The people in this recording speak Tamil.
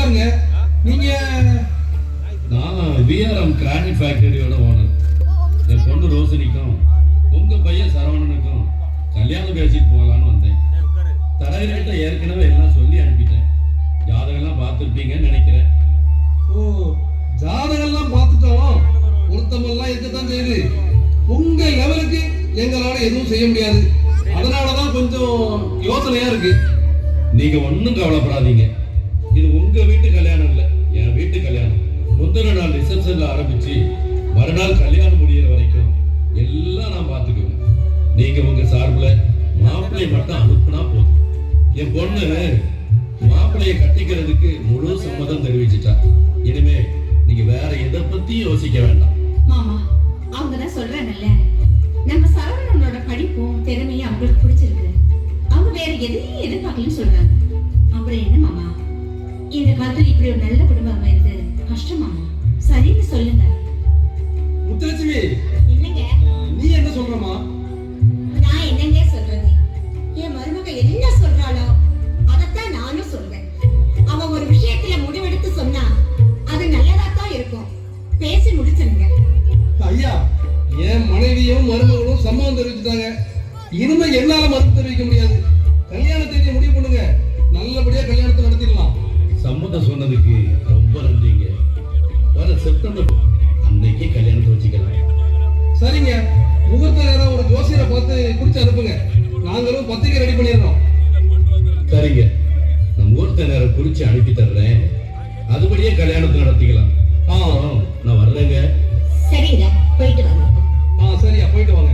உட்காருங்க. நீங்க? நான் விஆர்எம் கிரானைட் ஃபேக்டரியோட ஓனர். என் பொண்ணு ரோசினிக்கும் உங்க பையன் சரவணனுக்கும் கல்யாணம் பேசிட்டு போகலான்னு வந்தேன். தலைவர்கிட்ட ஏற்கனவே எல்லாம் சொல்லி அனுப்பிட்டேன். ஜாதகம்லாம் பார்த்துருப்பீங்கன்னு நினைக்கிறேன். ஓ, ஜாதகம்லாம் பார்த்துட்டோம். பொருத்தமெல்லாம் இருக்கத்தான் செய்யுது. உங்க லெவலுக்கு எங்களால எதுவும் செய்ய முடியாது. அதனாலதான் கொஞ்சம் யோசனையா இருக்கு. நீங்க ஒன்றும் கவலைப்படாதீங்க. இது உங்க வீட்டு கல்யாணம் இல்லை, என் வீட்டு கல்யாணம். முந்தின நாள் ரிசப்ஷன்ல ஆரம்பிச்சு மறுநாள் கல்யாணம் முடிகிற வரைக்கும் எல்லாம் நான் பார்த்துக்குவேன். நீங்க உங்க சார்பில் மாப்பிள்ளை மட்டும் அனுப்புனா போதும். என் பொண்ணு மாப்பிள்ளையை கட்டிக்கிறதுக்கு முழு சம்மதம் தெரிவிச்சுட்டா. இனிமே நீங்க வேற எதை பத்தியும் யோசிக்க வேண்டாம். மாமா, அவங்க தான் சொல்றாங்கல்ல, நம்ம சரவணனோட படிப்பும் திறமையும் அவங்களுக்கு பிடிச்சிருக்கு. அவங்க வேற எதையும் எதிர்பார்க்கலன்னு சொல்றாங்க. அப்புறம் என்ன மாமா, இந்த காலத்துல இப்படி ஒரு நல்ல குடும்பம் அமைறது கஷ்டம் மாமா. சரின்னு சொல்லுங்க. முத்துலட்சுமி, என்னங்க நீ என்ன சொல்றமா? நான் என்னங்க சொல்றது? என் மருமக என்ன சொல்றாளோ அதத்தான் நானும் சொல்றேன். அவ ஒரு விஷயத்துல முடிவெடுத்து சொன்னா அது நல்லதா தான் இருக்கும். பேசி முடிச்சிருங்க. ஐயா, என் மனைவியும் மருமகளும் சம்மதம் தெரிவிச்சுட்டாங்க. இனிமே என்னால மறுப்பு தெரிவிக்க முடியாது. கல்யாண தேதியை முடிவு பண்ணுங்க. நல்லபடியா கல்யாணத்தை நடத்திடலாம். சம்மதம் சொன்னதுக்கு ரொம்ப நன்றிங்க. வர செப்டம்பர் அன்னைக்கு கல்யாணத்தை வச்சுக்கலாம். சரிங்க, முகூர்த்த நேரம் ஒரு ஜோசியரை பார்த்து குறிச்சு அனுப்புங்க. நாங்களும் பத்திரிகை ரெடி பண்ணிடுறோம். சரிங்க, நான் முகூர்த்த நேரம் குறிச்சு அனுப்பி தர்றேன். அதுபடியே கல்யாணத்தை நடத்திக்கலாம். நான் வர்றேங்க. சரிங்க, போயிட்டு வாங்க. சரியா, போயிட்டு வாங்க.